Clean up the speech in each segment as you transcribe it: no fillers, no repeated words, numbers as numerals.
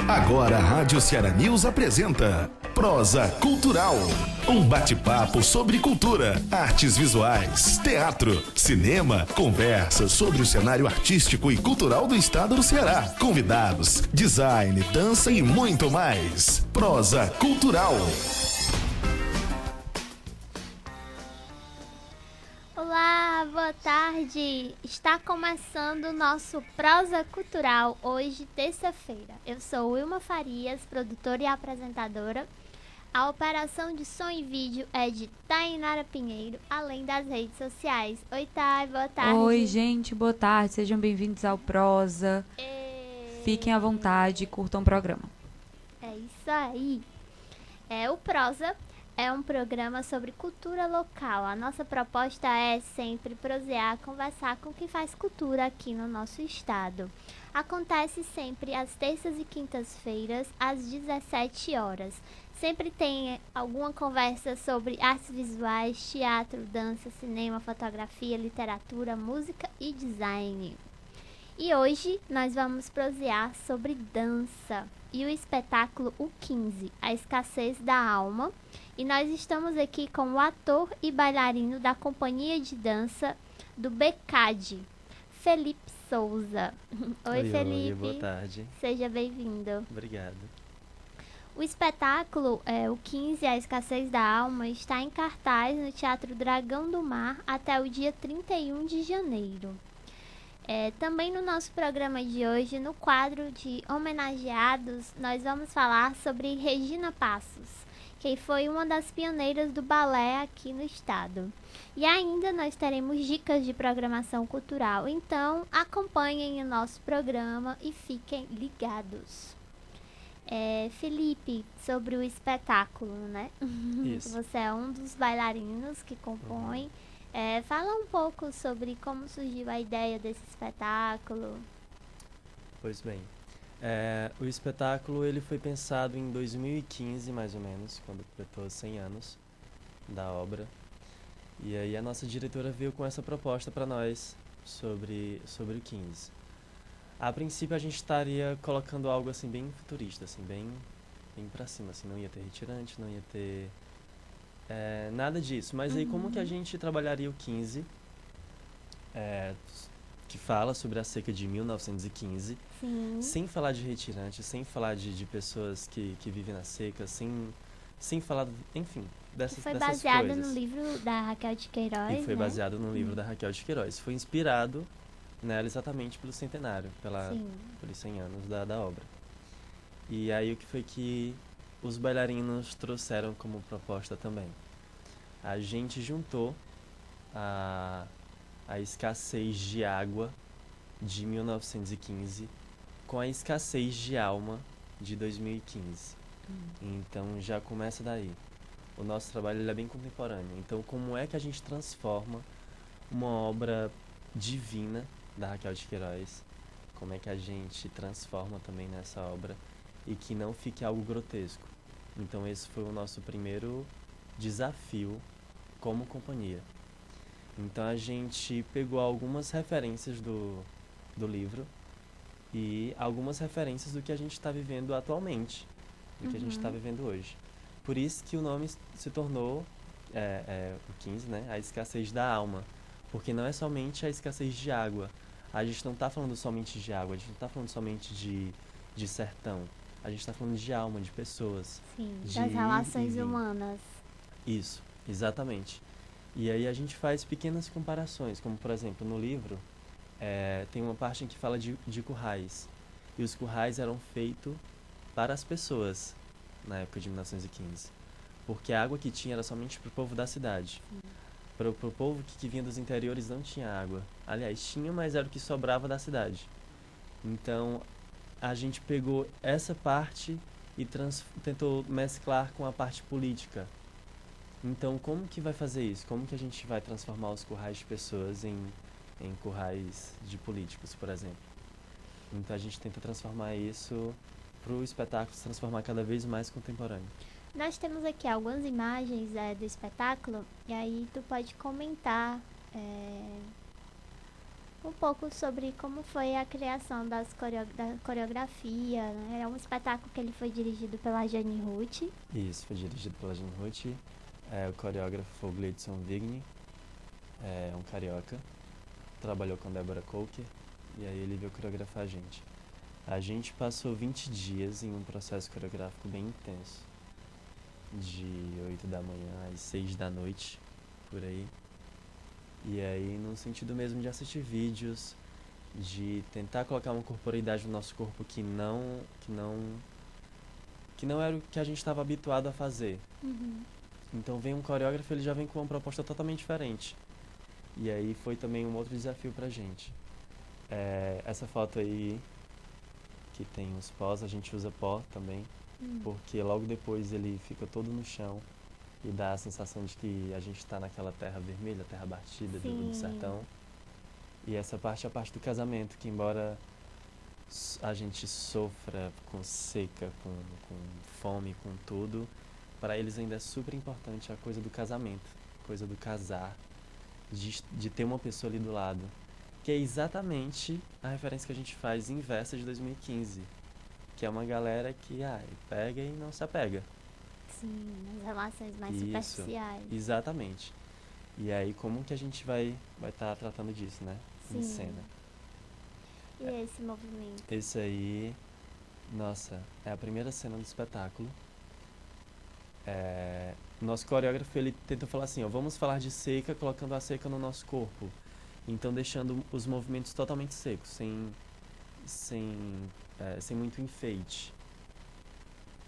Agora a Rádio Ceará News apresenta Prosa Cultural. Um bate-papo sobre cultura, artes visuais, teatro, cinema, conversa sobre o cenário artístico e cultural do estado do Ceará. Convidados, design, dança e muito mais. Prosa Cultural. Olá, boa tarde! Está começando o nosso Prosa Cultural, hoje, terça-feira. Eu sou Wilma Farias, produtora e apresentadora. A operação de som e vídeo é de Tainara Pinheiro, além das redes sociais. Oi, Thay, boa tarde. Oi, gente, boa tarde. Sejam bem-vindos ao Prosa. Fiquem à vontade e curtam o programa. É isso aí. O Prosa é um programa sobre cultura local. A nossa proposta é sempre prosear, conversar com quem faz cultura aqui no nosso estado. Acontece sempre às terças e quintas-feiras, às 17 horas. Sempre tem alguma conversa sobre artes visuais, teatro, dança, cinema, fotografia, literatura, música e design. E hoje nós vamos prosear sobre dança e o espetáculo O 15, A Escassez da Alma. E nós estamos aqui com o ator e bailarino da companhia de dança do BECAD, Felipe Souza. Oi, Felipe. Oi, boa tarde. Seja bem-vindo. Obrigado. O espetáculo, o 15, A Escassez da Alma, está em cartaz no Teatro Dragão do Mar até o dia 31 de janeiro. Também no nosso programa de hoje, no quadro de homenageados, nós vamos falar sobre Regina Passos, que foi uma das pioneiras do balé aqui no estado. E ainda nós teremos dicas de programação cultural, então acompanhem o nosso programa e fiquem ligados. Felipe, sobre o espetáculo, né? Isso. Você é um dos bailarinos que compõe. Fala um pouco sobre como surgiu a ideia desse espetáculo. Pois bem, o espetáculo ele foi pensado em 2015, mais ou menos, quando completou 100 anos da obra. E aí a nossa diretora veio com essa proposta para nós sobre o 15. A princípio a gente estaria colocando algo assim bem futurista, assim, bem para cima, assim, não ia ter retirante, não ia ter nada disso. Mas aí como que a gente trabalharia o 15, que fala sobre a seca de 1915, Sim. sem falar de retirante, sem falar de pessoas que vivem na seca, sem falar, enfim, dessas coisas. Foi baseado no livro da Raquel de Queiroz, E foi né? baseado no livro da Raquel de Queiroz. Foi inspirado nela exatamente pelo centenário, pelos 100 anos da obra. E aí o que foi que os bailarinos trouxeram como proposta também? A gente juntou a escassez de água de 1915 com a escassez de alma de 2015. Então já começa daí. O nosso trabalho ele é bem contemporâneo. Então como é que a gente transforma uma obra divina da Raquel de Queiroz, como é que a gente transforma também nessa obra e que não fique algo grotesco. Então esse foi o nosso primeiro desafio como companhia. Então a gente pegou algumas referências do livro e algumas referências do que a gente está vivendo atualmente, do que a gente está vivendo hoje. Por isso que o nome se tornou o 15, né? A escassez da alma, porque não é somente a escassez de água. A gente não está falando somente de água, a gente não está falando somente de sertão. A gente está falando de alma, de pessoas. Sim, das relações vir. humanas. Isso, exatamente. E aí a gente faz pequenas comparações, como por exemplo no livro tem uma parte em que fala de currais. E os currais eram feitos para as pessoas na época de 1915. Porque a água que tinha era somente para o povo da cidade. Para o povo que vinha dos interiores não tinha água. Aliás, tinha, mas era o que sobrava da cidade. Então, a gente pegou essa parte e tentou mesclar com a parte política. Então, como que vai fazer isso? Como que a gente vai transformar os currais de pessoas em currais de políticos, por exemplo? Então, a gente tenta transformar isso para o espetáculo se transformar cada vez mais contemporâneo. Nós temos aqui algumas imagens do espetáculo, e aí tu pode comentar um pouco sobre como foi a criação da coreografia, né? É um espetáculo que ele foi dirigido pela Jane Ruth. Isso, foi dirigido pela Jane Ruth. O coreógrafo foi o Gleidson Vigni, é um carioca. Trabalhou com Débora Coker e aí ele veio coreografar a gente. A gente passou 20 dias em um processo coreográfico bem intenso, de 8 da manhã às 6 da noite, por aí. E aí, no sentido mesmo de assistir vídeos, de tentar colocar uma corporeidade no nosso corpo que não era o que a gente estava habituado a fazer. Uhum. Então vem um coreógrafo, ele já vem com uma proposta totalmente diferente. E aí foi também um outro desafio pra gente. Essa foto aí, que tem os pós, a gente usa pó também, porque logo depois ele fica todo no chão e dá a sensação de que a gente está naquela terra vermelha, terra batida do sertão. E essa parte é a parte do casamento, que embora a gente sofra com seca, com fome, com tudo, para eles ainda é super importante a coisa do casamento, a coisa do casar, de ter uma pessoa ali do lado, que é exatamente a referência que a gente faz em Versa de 2015, que é uma galera que pega e não se apega. Sim, as relações mais Isso, superficiais. Exatamente. E aí, como que a gente vai estar tratando disso, né? Sim. Em cena. E esse movimento? Esse aí, nossa, é a primeira cena do espetáculo. Nosso coreógrafo, ele tentou falar assim, vamos falar de seca, colocando a seca no nosso corpo. Então, deixando os movimentos totalmente secos, sem muito enfeite.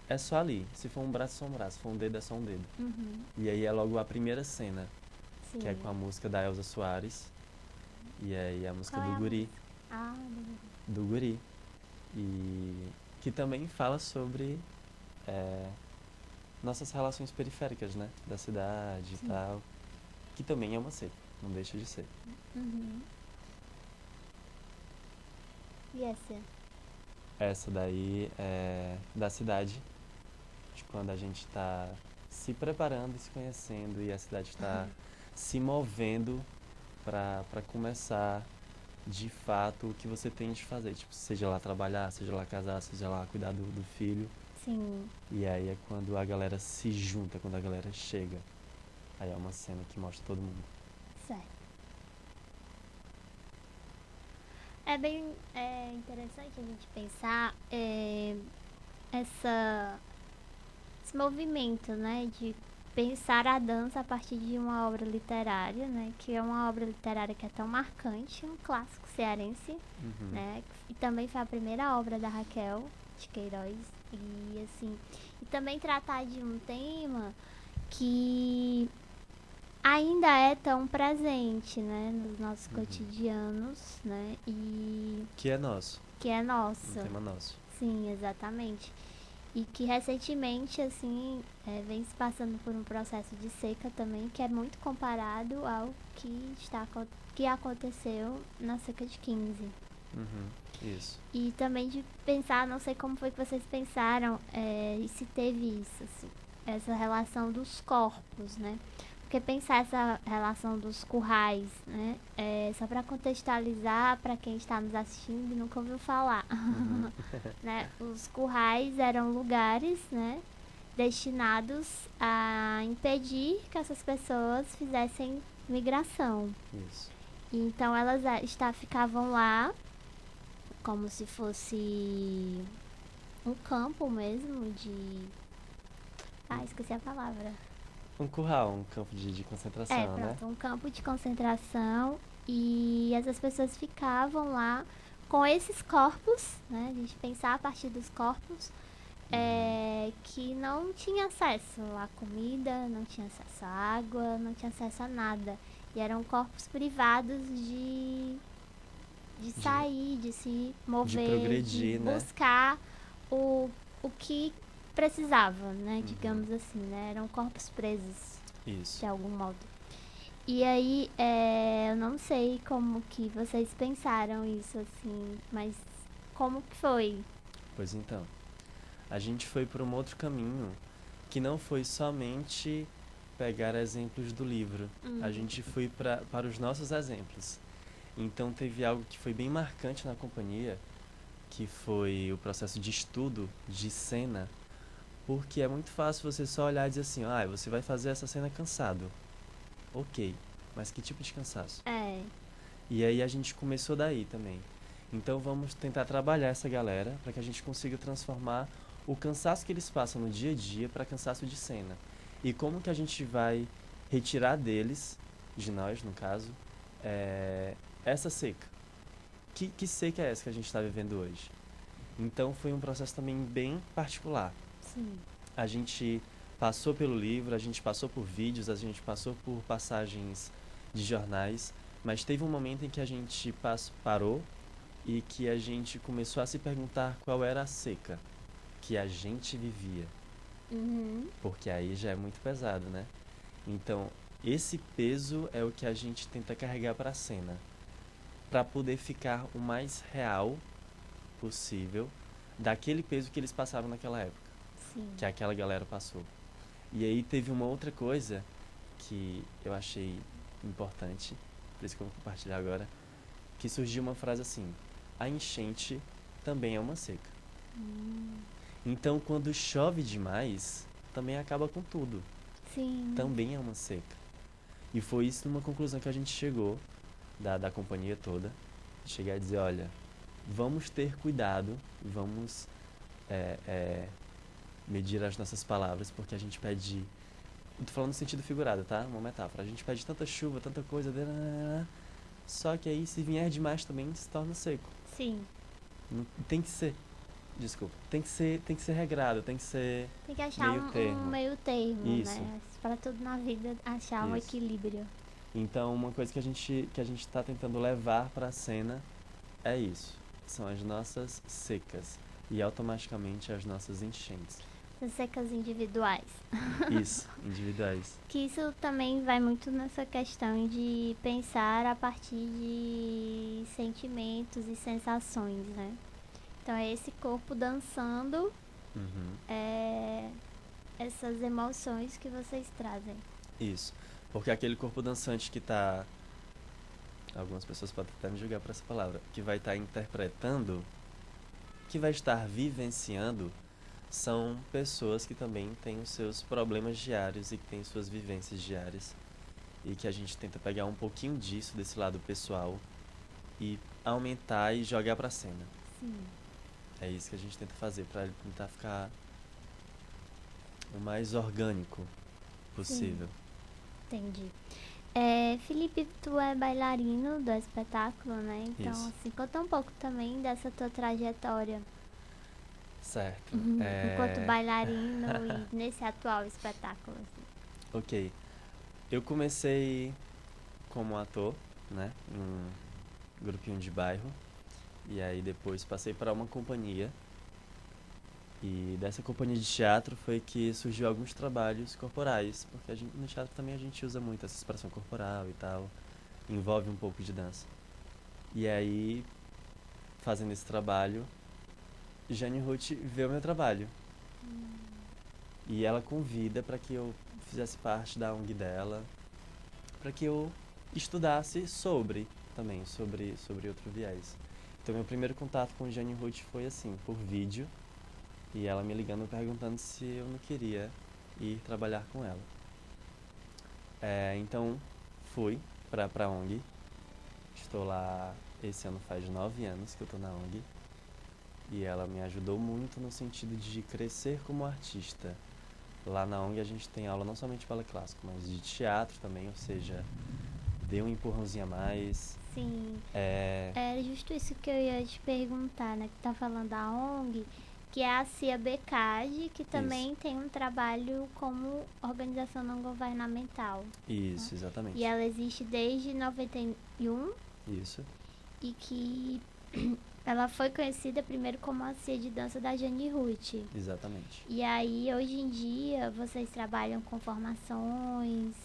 É só ali. Se for um braço, é só um braço. Se for um dedo, é só um dedo. Uhum. E aí é logo a primeira cena, Sim. que é com a música da Elza Soares. E aí a música Qual do é a Guri. Do Do Guri. E que também fala sobre nossas relações periféricas, né? Da cidade e tal. Que também é uma seca, não deixa de ser. Uhum. E essa? Essa daí é da cidade, de quando a gente está se preparando, se conhecendo e a cidade está se movendo para começar de fato o que você tem de fazer, tipo, seja lá trabalhar, seja lá casar, seja lá cuidar do filho. Sim. E aí é quando a galera se junta, quando a galera chega. Aí é uma cena que mostra todo mundo. Certo. É bem interessante a gente pensar esse movimento, né, de pensar a dança a partir de uma obra literária, né, que é uma obra literária que é tão marcante, um clássico cearense, né, e também foi a primeira obra da Raquel de Queiroz, e assim, e também tratar de um tema que ainda é tão presente, né, nos nossos cotidianos, né, e que é nosso. Que é nosso. Um tema nosso. Sim, exatamente. E que recentemente, assim, vem se passando por um processo de seca também, que é muito comparado ao que aconteceu na seca de 15. Isso. E também de pensar, não sei como foi que vocês pensaram, e se teve isso, assim, essa relação dos corpos, né? Porque pensar essa relação dos currais, né? Só para contextualizar para quem está nos assistindo e nunca ouviu falar. Né? Os currais eram lugares, né, destinados a impedir que essas pessoas fizessem migração. Isso. Então elas ficavam lá como se fosse um campo mesmo de... esqueci a palavra. Um curral, um campo de concentração, né? Um campo de concentração, e essas pessoas ficavam lá com esses corpos, né? A gente pensar a partir dos corpos, que não tinha acesso à comida, não tinha acesso à água, não tinha acesso a nada. E eram corpos privados de sair, de se mover, de progredir, de né? buscar o que precisava, né? Digamos assim, né? Eram corpos presos. Isso. De algum modo. E aí, eu não sei como que vocês pensaram isso, assim, mas como que foi? Pois então, a gente foi por um outro caminho, que não foi somente pegar exemplos do livro. A gente foi para os nossos exemplos. Então teve algo que foi bem marcante na companhia, que foi o processo de estudo de cena, porque é muito fácil você só olhar e dizer assim, você vai fazer essa cena cansado. Ok, mas que tipo de cansaço? E aí a gente começou daí também. Então vamos tentar trabalhar essa galera para que a gente consiga transformar o cansaço que eles passam no dia a dia para cansaço de cena. E como que a gente vai retirar deles, de nós no caso, essa seca. Que seca é essa que a gente está vivendo hoje? Então foi um processo também bem particular. Sim. A gente passou pelo livro, a gente passou por vídeos, a gente passou por passagens de jornais, mas teve um momento em que a gente parou e que a gente começou a se perguntar qual era a seca que a gente vivia. Porque aí já é muito pesado, né? Então, esse peso é o que a gente tenta carregar para a cena, para poder ficar o mais real possível daquele peso que eles passaram naquela época. Sim. Que aquela galera passou. E aí teve uma outra coisa que eu achei importante, por isso que eu vou compartilhar agora, que surgiu uma frase assim: a enchente também é uma seca. Então, quando chove demais, também acaba com tudo. Sim. Também é uma seca. E foi isso uma conclusão que a gente chegou, da companhia toda, chegar a dizer, olha, vamos ter cuidado, vamos medir as nossas palavras, porque a gente pede, eu tô falando no sentido figurado, tá? Uma metáfora, a gente pede tanta chuva, tanta coisa, só que aí se vier demais também se torna seco. Sim. Não, tem que ser regrado, tem que achar um meio termo, isso. Né? Para tudo na vida, achar um equilíbrio. Então, uma coisa que a gente está tentando levar para a cena é isso. São as nossas secas e automaticamente as nossas enchentes. As secas individuais. Isso, individuais. Que isso também vai muito nessa questão de pensar a partir de sentimentos e sensações, né? Então é esse corpo dançando essas emoções que vocês trazem. Isso, porque aquele corpo dançante que está, algumas pessoas podem até me julgar por essa palavra, que vai estar interpretando, que vai estar vivenciando, são pessoas que também têm os seus problemas diários e que têm suas vivências diárias. E que a gente tenta pegar um pouquinho disso, desse lado pessoal, e aumentar e jogar pra cena. Sim. É isso que a gente tenta fazer, pra tentar ficar o mais orgânico possível. Sim. Entendi. Felipe, tu é bailarino do espetáculo, né? Então, isso. assim, conta um pouco também dessa tua trajetória. Certo. Enquanto bailarino e nesse atual espetáculo. Assim. Ok. Eu comecei como ator, né? Em um grupinho de bairro. E aí depois passei para uma companhia. E dessa companhia de teatro foi que surgiu alguns trabalhos corporais. Porque no teatro também a gente usa muito essa expressão corporal e tal. Envolve um pouco de dança. E aí, fazendo esse trabalho, Jane Ruth vê o meu trabalho. E ela convida para que eu fizesse parte da ONG dela, para que eu estudasse sobre outro viés. Então, meu primeiro contato com Jane Ruth foi assim, por vídeo, e ela me ligando perguntando se eu não queria ir trabalhar com ela. Então, fui para a ONG. Estou lá, esse ano faz 9 anos que eu estou na ONG. E ela me ajudou muito no sentido de crescer como artista. Lá na ONG a gente tem aula não somente de balé clássico, mas de teatro também, ou seja, deu um empurrãozinho a mais. Sim. Era justo isso que eu ia te perguntar, né? Que tá falando da ONG, que é a Cia Becade, que também tem um trabalho como organização não governamental. Isso, né? Exatamente. E ela existe desde 91. Isso. E que ela foi conhecida primeiro como a Cia de Dança da Jane Ruth. Exatamente. E aí, hoje em dia, vocês trabalham com formações.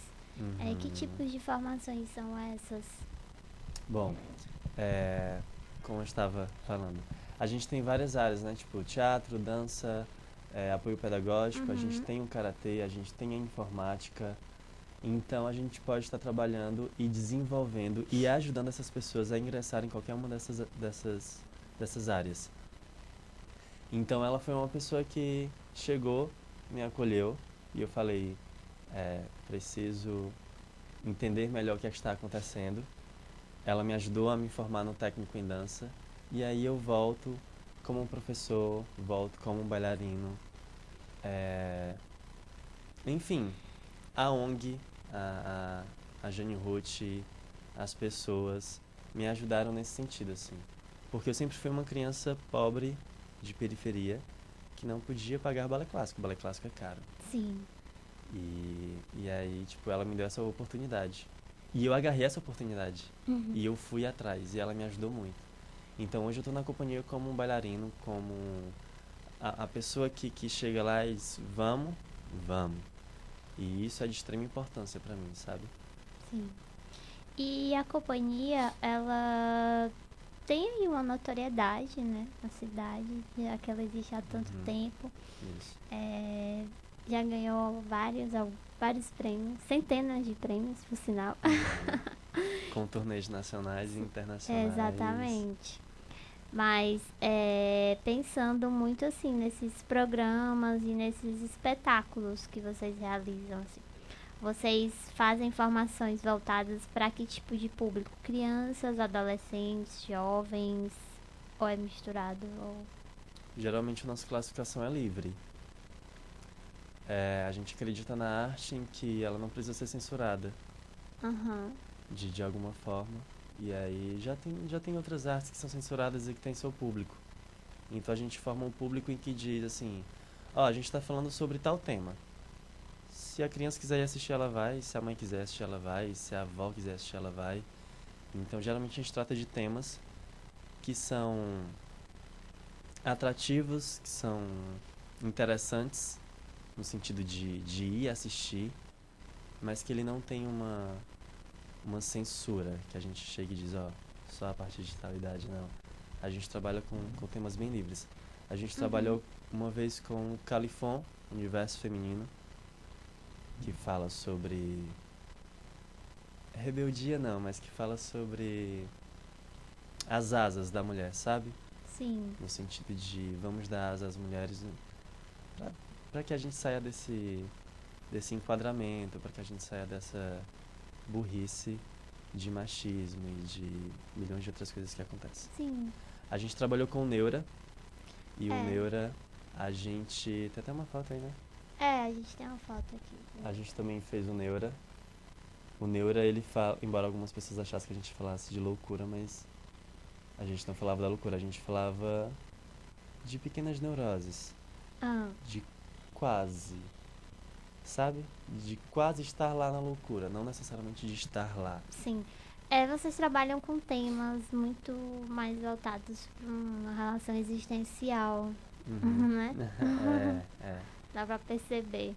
Que tipos de formações são essas? Bom, como eu estava falando, a gente tem várias áreas, né? Tipo, teatro, dança, apoio pedagógico, a gente tem o karatê, a gente tem a informática. Então a gente pode estar trabalhando e desenvolvendo e ajudando essas pessoas a ingressar em qualquer uma dessas áreas. Então ela foi uma pessoa que chegou, me acolheu e eu falei, preciso entender melhor o que está acontecendo. Ela me ajudou a me formar no técnico em dança e aí eu volto como um professor, volto como um bailarino. Enfim, a ONG, a Jane Ruth, as pessoas me ajudaram nesse sentido, assim. Porque eu sempre fui uma criança pobre, de periferia, que não podia pagar balé clássico. Balé clássico é caro. Sim. E aí, tipo, ela me deu essa oportunidade. E eu agarrei essa oportunidade. Uhum. E eu fui atrás, e ela me ajudou muito. Então hoje eu tô na companhia como um bailarino, como a pessoa que chega lá e diz, vamos. E isso é de extrema importância pra mim, sabe? Sim. E a companhia, ela tem aí uma notoriedade, né, na cidade, já que ela existe há tanto tempo. Isso. Já ganhou vários prêmios, centenas de prêmios, por sinal. Com turnês nacionais e internacionais. Exatamente. Mas pensando muito assim nesses programas e nesses espetáculos que vocês realizam, assim, vocês fazem formações voltadas para que tipo de público? Crianças, adolescentes, jovens? Ou é misturado? Geralmente a nossa classificação é livre. A gente acredita na arte em que ela não precisa ser censurada. De alguma forma. E aí já tem outras artes que são censuradas e que têm seu público. Então a gente forma um público em que diz assim, a gente está falando sobre tal tema. Se a criança quiser ir assistir, ela vai. Se a mãe quiser assistir, ela vai. Se a avó quiser assistir, ela vai. Então geralmente a gente trata de temas que são atrativos, que são interessantes, no sentido de ir assistir, mas que ele não tem uma censura, que a gente chega e diz, só a partir de tal idade, não. A gente trabalha com temas bem livres. A gente trabalhou uma vez com o Califon, Universo Feminino, que fala sobre rebeldia não, mas que fala sobre as asas da mulher, sabe? Sim. No sentido de vamos dar asas às mulheres para que a gente saia desse enquadramento, para que a gente saia dessa burrice de machismo e de milhões de outras coisas que acontecem. Sim. A gente trabalhou com o Neura, e o Neura, a gente... Tem até uma foto aí, né? A gente tem uma foto aqui. A gente também fez o Neura. O Neura, ele fala... Embora algumas pessoas achassem que a gente falasse de loucura, mas a gente não falava da loucura, a gente falava de pequenas neuroses. De quase... Sabe? De quase estar lá na loucura, não necessariamente de estar lá. Sim. Vocês trabalham com temas muito mais voltados para uma relação existencial, né? Dá pra perceber.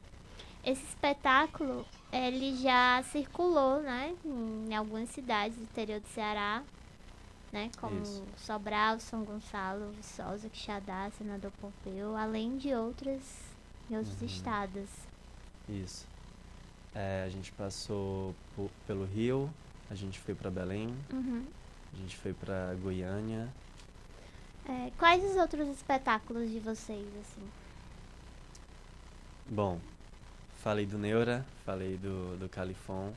Esse espetáculo, ele já circulou, né? Em algumas cidades do interior do Ceará, né? Como Sobral, São Gonçalo, Viçosa, Quixadá, Senador Pompeu, além de outros estados. Isso. A gente passou pelo Rio, a gente foi pra Belém, a gente foi pra Goiânia. Quais os outros espetáculos de vocês, assim? Bom, falei do Neura, falei do Califon.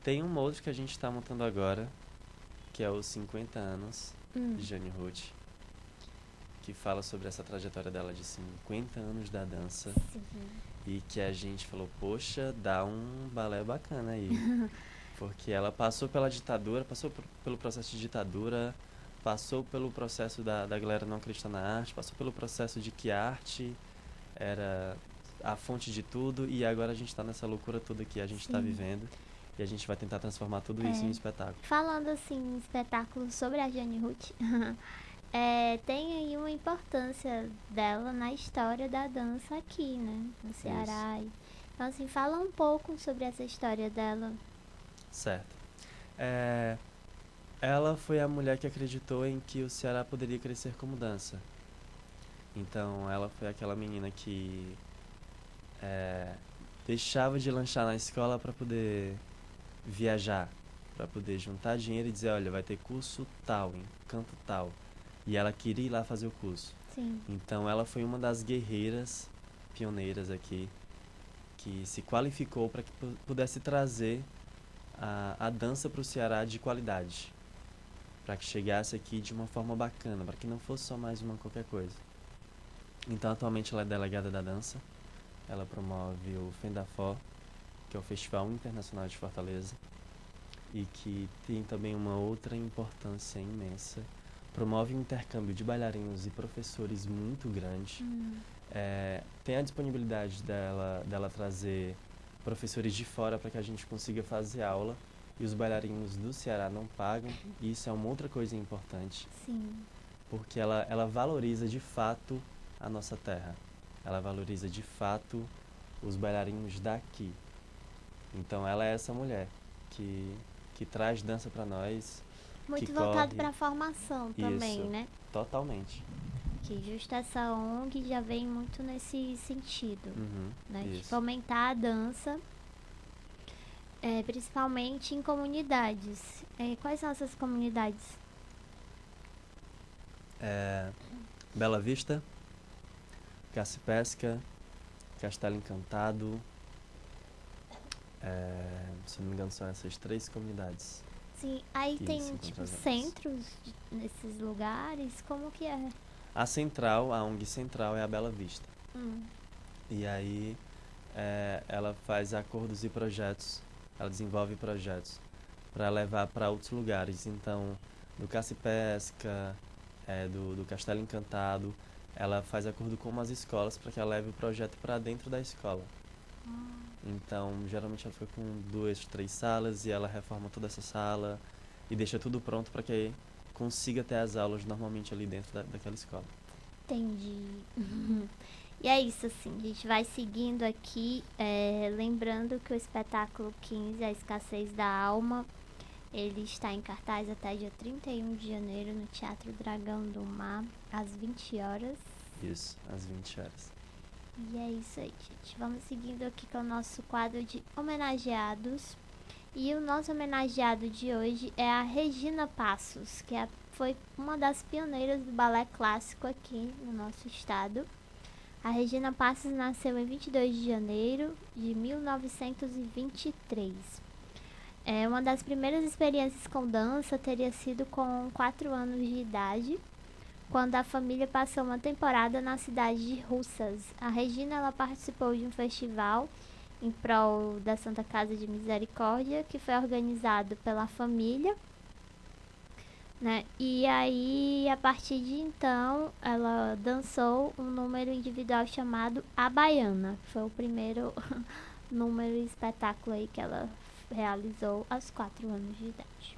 Tem um outro que a gente tá montando agora, que é os 50 anos de Jane Ruth, que fala sobre essa trajetória dela de 50 anos da dança. Sim. E que a gente falou, poxa, dá um balé bacana aí. Porque ela passou pela ditadura, passou pelo processo de ditadura, passou pelo processo da galera não acreditar na arte, passou pelo processo de que a arte era a fonte de tudo, e agora a gente está nessa loucura toda que a gente está vivendo, e a gente vai tentar transformar tudo isso em um espetáculo. Falando assim, em espetáculo sobre a Jane Ruth, tem aí uma importância dela na história da dança aqui, né, no Ceará. Então, assim, fala um pouco sobre essa história dela. Certo. Ela foi a mulher que acreditou em que o Ceará poderia crescer como dança. Então, ela foi aquela menina que deixava de lanchar na escola para poder viajar, para poder juntar dinheiro e dizer, olha, vai ter curso tal, em canto tal. E ela queria ir lá fazer o curso. Sim. Então ela foi uma das guerreiras pioneiras aqui, que se qualificou para que pudesse trazer a dança para o Ceará de qualidade, para que chegasse aqui de uma forma bacana, para que não fosse só mais uma qualquer coisa. Então atualmente ela é delegada da dança, ela promove o Fendafó, que é o Festival Internacional de Fortaleza, e que tem também uma outra importância imensa. Promove um intercâmbio de bailarinos e professores muito grande. Tem a disponibilidade dela trazer professores de fora para que a gente consiga fazer aula. E os bailarinos do Ceará não pagam. E isso é uma outra coisa importante. Sim. Porque ela valoriza de fato a nossa terra. Ela valoriza de fato os bailarinos daqui. Então ela é essa mulher que traz dança para nós. Muito voltado para a formação também, isso, né? Totalmente. Que justo essa ONG já vem muito nesse sentido, né? De fomentar a dança, principalmente em comunidades. Quais são essas comunidades? Bela Vista, Caça-Pesca, Castelo Encantado, se não me engano são essas 3 comunidades. Sim, aí tem tipo centros nesses lugares, como que é? A central, a ONG central é a Bela Vista. E aí ela faz acordos e projetos, ela desenvolve projetos para levar para outros lugares. Então, do Caça-Pesca, do Castelo Encantado, ela faz acordo com umas escolas para que ela leve o projeto para dentro da escola. Então, geralmente ela fica com 2, 3 salas e ela reforma toda essa sala e deixa tudo pronto para que consiga ter as aulas normalmente ali dentro daquela escola. Entendi. E é isso, assim, a gente vai seguindo aqui, lembrando que o espetáculo 15, A Escassez da Alma, ele está em cartaz até dia 31 de janeiro no Teatro Dragão do Mar, às 20 horas. Isso, às 20 horas. E é isso aí, gente. Vamos seguindo aqui com o nosso quadro de homenageados. E o nosso homenageado de hoje é a Regina Passos, que foi uma das pioneiras do balé clássico aqui no nosso estado. A Regina Passos nasceu em 22 de janeiro de 1923. Uma das primeiras experiências com dança teria sido com 4 anos de idade, quando a família passou uma temporada na cidade de Russas. A Regina ela participou de um festival em prol da Santa Casa de Misericórdia, que foi organizado pela família, né? E aí, a partir de então, ela dançou um número individual chamado A Baiana. Foi o primeiro número e espetáculo aí que ela realizou aos 4 anos de idade.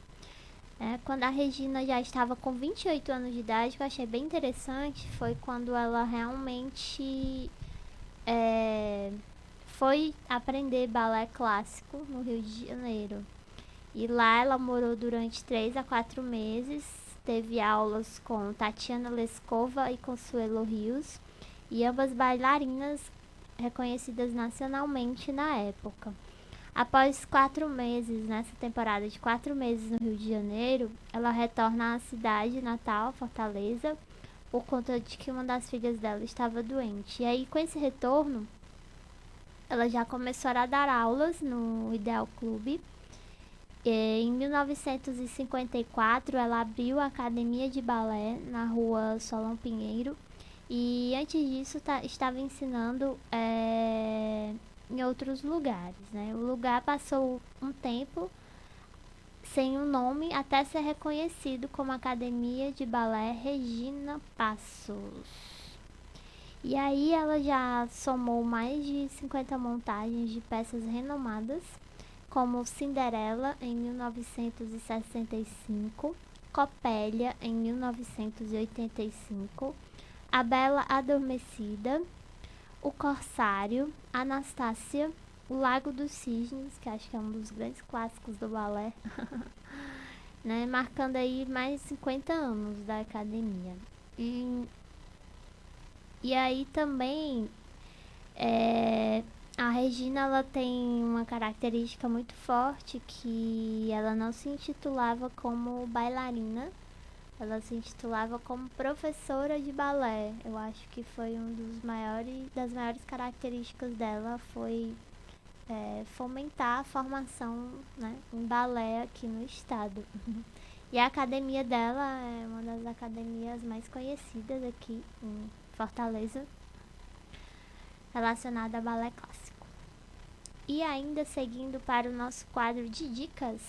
Quando a Regina já estava com 28 anos de idade, que eu achei bem interessante, foi quando ela realmente foi aprender balé clássico no Rio de Janeiro. E lá ela morou durante 3 a 4 meses, teve aulas com Tatiana Lescova e Consuelo Rios, e ambas bailarinas reconhecidas nacionalmente na época. Após 4 meses, nessa temporada de 4 meses no Rio de Janeiro, ela retorna à cidade natal, Fortaleza, por conta de que uma das filhas dela estava doente. E aí, com esse retorno, ela já começou a dar aulas no Ideal Clube. Em 1954, ela abriu a Academia de Balé na rua Solon Pinheiro. E antes disso, estava ensinando em outros lugares, né? O lugar passou um tempo sem um nome até ser reconhecido como Academia de Balé Regina Passos. E aí ela já somou mais de 50 montagens de peças renomadas, como Cinderela em 1965, Copélia em 1985, A Bela Adormecida, O Corsário, Anastácia, O Lago dos Cisnes, que acho que é um dos grandes clássicos do balé, né, marcando aí mais de 50 anos da academia. E aí também A Regina, ela tem uma característica muito forte, que ela não se intitulava como bailarina, ela se intitulava como professora de balé. Eu acho que foi das maiores características dela, foi fomentar a formação, né, em balé aqui no estado. E a academia dela é uma das academias mais conhecidas aqui em Fortaleza, relacionada a balé clássico. E ainda seguindo para o nosso quadro de dicas,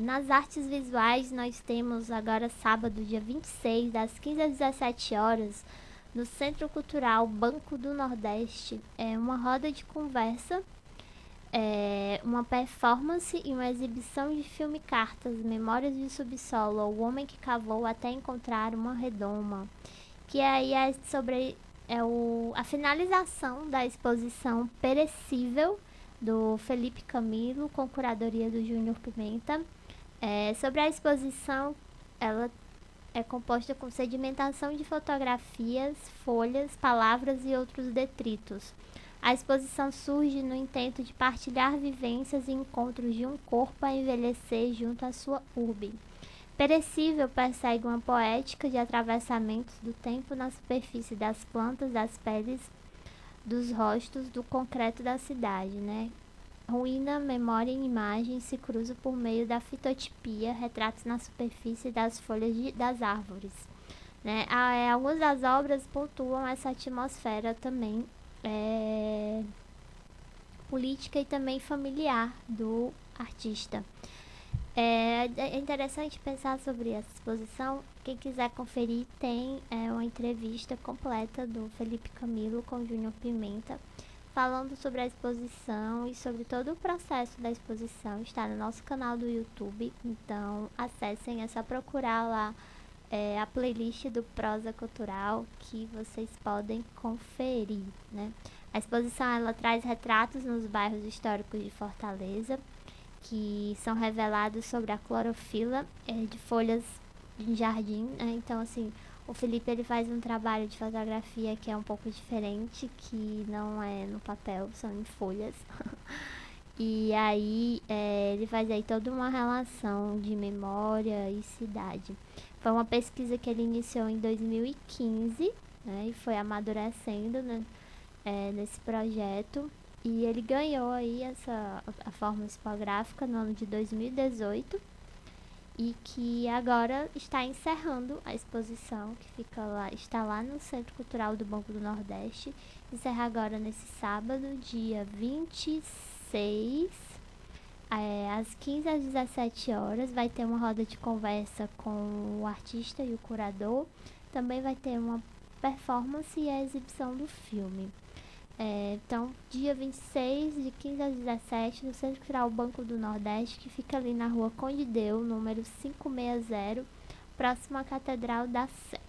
nas artes visuais nós temos agora sábado, dia 26, das 15 às 17 horas, no Centro Cultural Banco do Nordeste, uma roda de conversa, uma performance e uma exibição de filme cartas, Memórias de Subsolo, O Homem que Cavou até Encontrar uma Redoma, que aí é sobre a finalização da exposição Perecível, do Felipe Camilo, com curadoria do Júnior Pimenta. Sobre a exposição, ela é composta com sedimentação de fotografias, folhas, palavras e outros detritos. A exposição surge no intento de partilhar vivências e encontros de um corpo a envelhecer junto à sua urbe. Perecível persegue uma poética de atravessamentos do tempo na superfície das plantas, das peles, dos rostos, do concreto da cidade, né? Ruína, memória e imagem se cruzam por meio da fitotipia, retratos na superfície das folhas das árvores, né? Algumas das obras pontuam essa atmosfera também política e também familiar do artista. É interessante pensar sobre essa exposição. Quem quiser conferir, tem uma entrevista completa do Felipe Camilo com o Júnior Pimenta, falando sobre a exposição e sobre todo o processo da exposição. Está no nosso canal do YouTube, então acessem, é só procurar lá a playlist do Prosa Cultural, que vocês podem conferir, né? A exposição, ela traz retratos nos bairros históricos de Fortaleza, que são revelados sobre a clorofila de folhas em jardim, né? Então, assim, o Felipe, ele faz um trabalho de fotografia que é um pouco diferente, que não é no papel, são em folhas. E aí ele faz aí toda uma relação de memória e cidade. Foi uma pesquisa que ele iniciou em 2015, né, e foi amadurecendo, né, nesse projeto. E ele ganhou aí a forma tipográfica no ano de 2018, e que agora está encerrando a exposição, que está lá no Centro Cultural do Banco do Nordeste. Encerra agora nesse sábado, dia 26, às 15 às 17 horas. Vai ter uma roda de conversa com o artista e o curador. Também vai ter uma performance e a exibição do filme. Então, dia 26, de 15 às 17, no Centro Cultural Banco do Nordeste, que fica ali na rua Conde Deu, número 560, próximo à Catedral da Sé.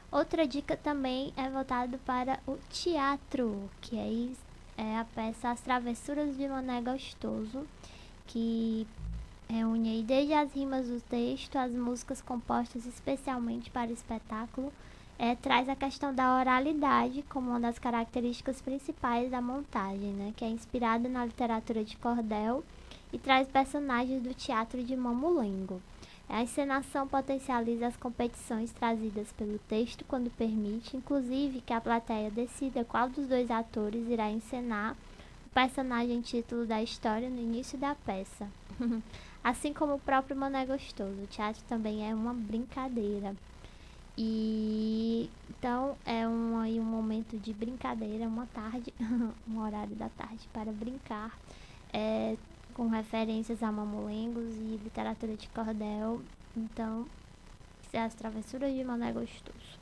Outra dica também é voltado para o teatro, que aí é a peça As Travessuras de Mané Gostoso, que reúne aí desde as rimas do texto, as músicas compostas especialmente para o espetáculo. Traz a questão da oralidade como uma das características principais da montagem, né, que é inspirada na literatura de cordel e traz personagens do teatro de mamulengo. A encenação potencializa as competições trazidas pelo texto quando permite, inclusive, que a plateia decida qual dos dois atores irá encenar o personagem título da história no início da peça. Assim como o próprio Mané Gostoso, o teatro também é uma brincadeira. E então é um momento de brincadeira, uma tarde, um horário da tarde para brincar, com referências a mamulengos e literatura de cordel. Então, As Travessuras de Mané Gostoso.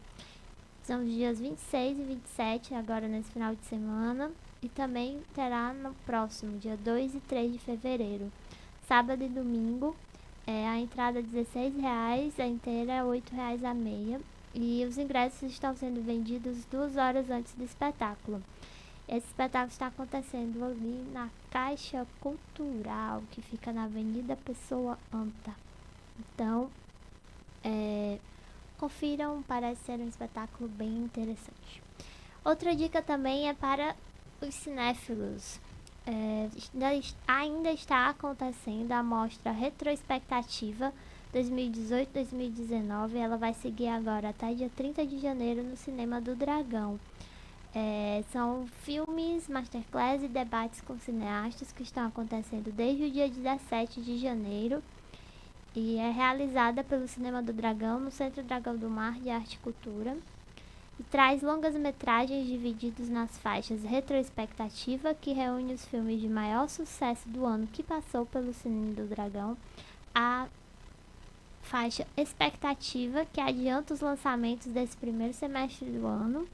São os dias 26 e 27, agora nesse final de semana, e também terá no próximo, dia 2 e 3 de fevereiro, sábado e domingo. A entrada é R$16, a inteira é R$8 a meia, e os ingressos estão sendo vendidos 2 horas antes do espetáculo. Esse espetáculo está acontecendo ali na Caixa Cultural, que fica na Avenida Pessoa Anta. Então, confiram, parece ser um espetáculo bem interessante. Outra dica também é para os cinéfilos. Ainda está acontecendo a mostra retrospectativa 2018-2019. Ela vai seguir agora até dia 30 de janeiro no Cinema do Dragão. São filmes, masterclass e debates com cineastas que estão acontecendo desde o dia 17 de janeiro. E é realizada pelo Cinema do Dragão, no Centro Dragão do Mar de Arte e Cultura. E traz longas-metragens divididos nas faixas retrospectativa, que reúne os filmes de maior sucesso do ano que passou pelo Cinema do Dragão. A faixa expectativa, que adianta os lançamentos desse primeiro semestre do ano.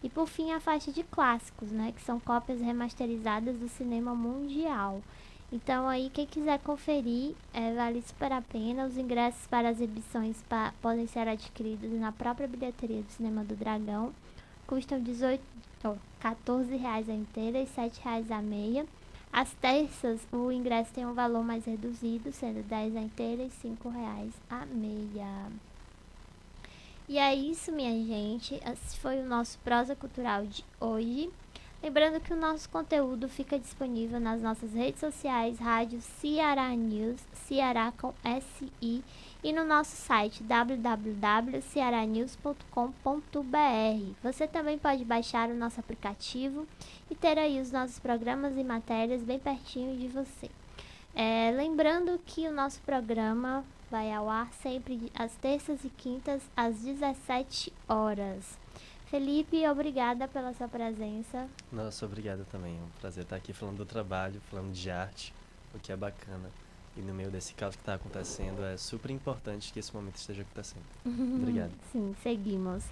E por fim a faixa de clássicos, né, que são cópias remasterizadas do cinema mundial. Então aí quem quiser conferir, vale super a pena. Os ingressos para as exibições podem ser adquiridos na própria bilheteria do Cinema do Dragão. Custam R$14 a inteira e R$7 a meia. Às terças o ingresso tem um valor mais reduzido, sendo R$10 a inteira e R$5 a meia. E é isso, minha gente. Esse foi o nosso Prosa Cultural de hoje. Lembrando que o nosso conteúdo fica disponível nas nossas redes sociais, rádio Ceará News, Ceará com SI, e no nosso site www.cearanews.com.br. Você também pode baixar o nosso aplicativo e ter aí os nossos programas e matérias bem pertinho de você. Lembrando que o nosso programa vai ao ar sempre às terças e quintas, às 17 horas. Felipe, obrigada pela sua presença. Nossa, obrigada também. É um prazer estar aqui falando do trabalho, falando de arte, o que é bacana. E no meio desse caos que está acontecendo, é super importante que esse momento esteja acontecendo. Obrigado. Sim, seguimos.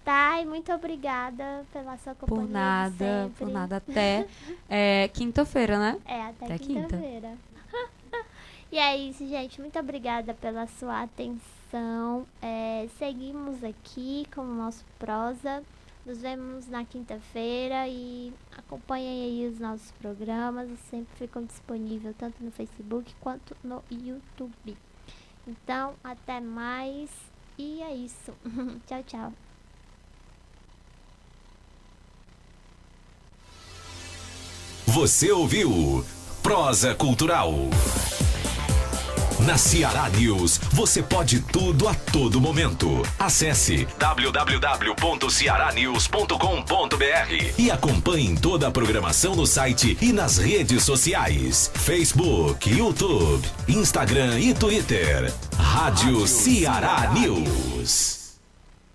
Tá, e muito obrigada pela sua companhia. Por nada. Até quinta-feira, né? Até quinta-feira. E é isso, gente. Muito obrigada pela sua atenção. Seguimos aqui com o nosso Prosa. Nos vemos na quinta-feira e acompanhem aí os nossos programas. Sempre ficam disponíveis tanto no Facebook quanto no YouTube. Então, até mais. E é isso. Tchau, tchau. Você ouviu Prosa Cultural. Na Ceará News, você pode tudo a todo momento. Acesse www.cearanews.com.br e acompanhe toda a programação no site e nas redes sociais: Facebook, YouTube, Instagram e Twitter. Rádio Ceará News.